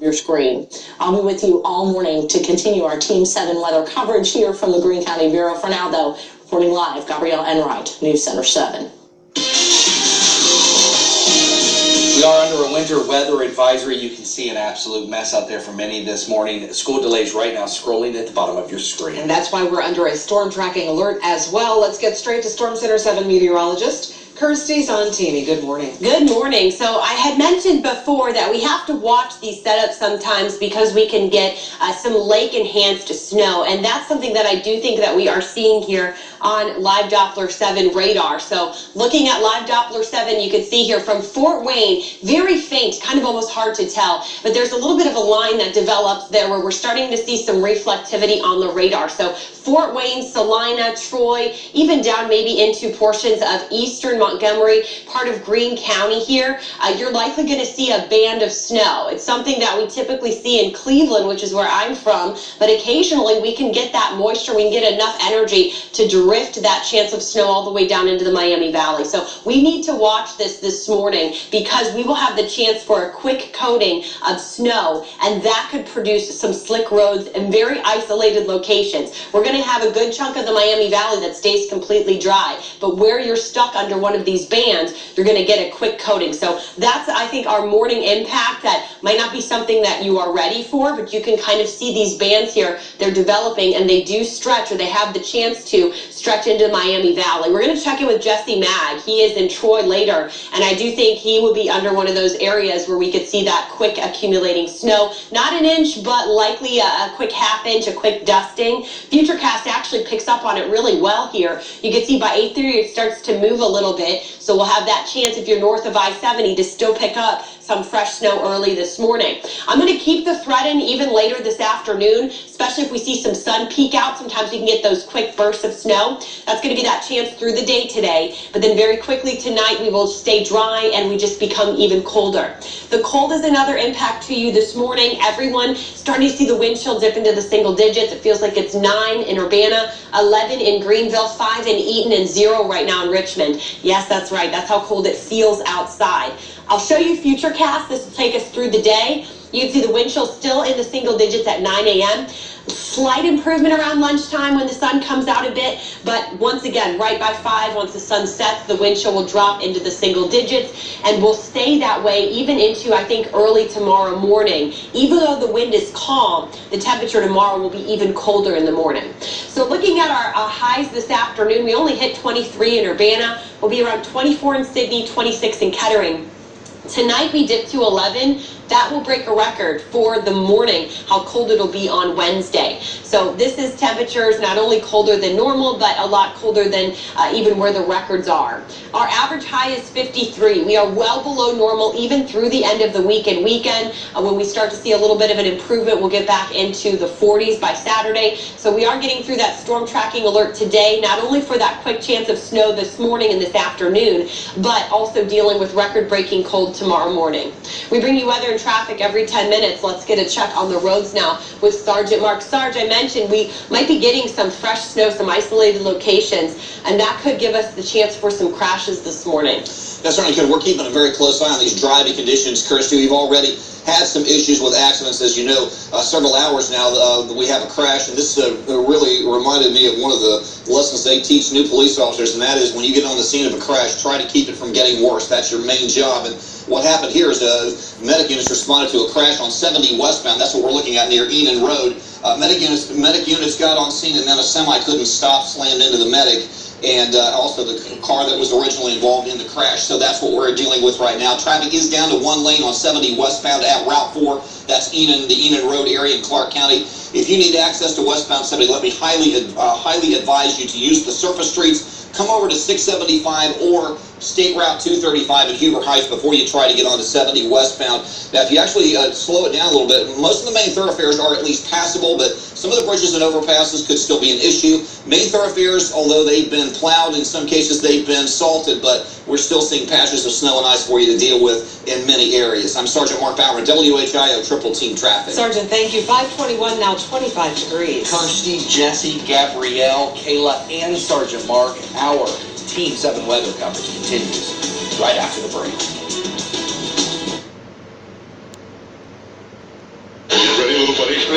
Your screen. I'll be with you all morning to continue our Team 7 weather coverage here from the Greene County Bureau. For now, though, reporting live, Gabrielle Enright, News Center 7. We are under a winter weather advisory. You can see an absolute mess out there for many this morning. School delays right now scrolling at the bottom of your screen. And that's why we're under a storm tracking alert as well. Let's get straight to Storm Center 7 meteorologist Kirstie Zontini. Good morning. Good morning. So I had mentioned before that we have to watch these setups sometimes because we can get some lake-enhanced snow, and that's something that I do think that we are seeing here on Live Doppler 7 radar. So looking at Live Doppler 7, you can see here from Fort Wayne, very faint, kind of almost hard to tell, but there's a little bit of a line that develops there where we're starting to see some reflectivity on the radar. So Fort Wayne, Salina, Troy, even down maybe into portions of eastern Montgomery, part of Greene County here, you're likely going to see a band of snow. It's something that we typically see in Cleveland, which is where I'm from, but occasionally we can get that moisture, we can get enough energy to drift that chance of snow all the way down into the Miami Valley. So we need to watch this morning because we will have the chance for a quick coating of snow, and that could produce some slick roads in very isolated locations. We're going to have a good chunk of the Miami Valley that stays completely dry, but where you're stuck under one of these bands, you're going to get a quick coating. So that's, I think, our morning impact. That might not be something that you are ready for, but you can kind of see these bands here. They're developing, and they do stretch, or they have the chance to stretch into Miami Valley. We're going to check in with Jesse Mag. He is in Troy later, and I do think he will be under one of those areas where we could see that quick accumulating snow. Not an inch, but likely a quick half inch, a quick dusting. Futurecast actually picks up on it really well here. You can see by 8:30 it starts to move a little bit, so we'll have that chance if you're north of I-70 to still pick up some fresh snow early this morning. I'm going to keep the threat in even later this afternoon, especially if we see some sun peek out. Sometimes we can get those quick bursts of snow. That's going to be that chance through the day today, but then very quickly tonight we will stay dry and we just become even colder. The cold is another impact to you this morning. Everyone starting to see the wind chill dip into the single digits. It feels like it's 9 in Urbana, 11 in Greenville, 5 in Eaton, and 0 right now in Richmond. Yes, that's right. That's how cold it feels outside. I'll show you Futurecast. This will take us through the day. You can see the wind chill still in the single digits at 9 a.m. Slight improvement around lunchtime when the sun comes out a bit, but once again, right by 5, once the sun sets, the wind chill will drop into the single digits, and will stay that way even into, I think, early tomorrow morning. Even though the wind is calm, the temperature tomorrow will be even colder in the morning. So looking at our highs this afternoon, we only hit 23 in Urbana. We'll be around 24 in Sydney, 26 in Kettering. Tonight we dip to 11. That will break a record for the morning, how cold it'll be on Wednesday. So this is temperatures not only colder than normal, but a lot colder than even where the records are. Our average high is 53. We are well below normal even through the end of the week and weekend. When we start to see a little bit of an improvement, we'll get back into the 40s by Saturday. So we are getting through that storm tracking alert today, not only for that quick chance of snow this morning and this afternoon, but also dealing with record-breaking cold tomorrow morning. We bring you weather and traffic every 10 minutes. Let's get a check on the roads now with Sergeant Mark. Sarge, I mentioned we might be getting some fresh snow, some isolated locations, and that could give us the chance for some crashes this morning. That certainly could. We're keeping a very close eye on these driving conditions, Kirstie. We've already had some issues with accidents, as you know, several hours now. We have a crash, and this really reminded me of one of the lessons they teach new police officers, and that is when you get on the scene of a crash, try to keep it from getting worse. That's your main job. And what happened here is medic units responded to a crash on 70 westbound. That's what we're looking at near Enon Road. Medic units got on scene, and then a semi couldn't stop, slammed into the medic, and also the car that was originally involved in the crash. So that's what we're dealing with right now. Traffic is down to 1 lane on 70 westbound at Route 4. That's Enon, the Enon Road area in Clark County. If you need access to westbound 70, let me highly advise you to use the surface streets. Come over to 675 or State Route 235 in Huber Heights before you try to get onto 70 westbound. Now, if you actually slow it down a little bit, most of the main thoroughfares are at least passable, but some of the bridges and overpasses could still be an issue. Main thoroughfares, although they've been plowed, in some cases they've been salted, but we're still seeing patches of snow and ice for you to deal with in many areas. I'm Sergeant Mark Bauer, WHIO Triple Team Traffic. Sergeant, thank you. 521 now, 25 degrees. Kirstie, Jesse, Gabrielle, Kayla, and Sergeant Mark, our Team 7 weather coverage continues right after the break. footage.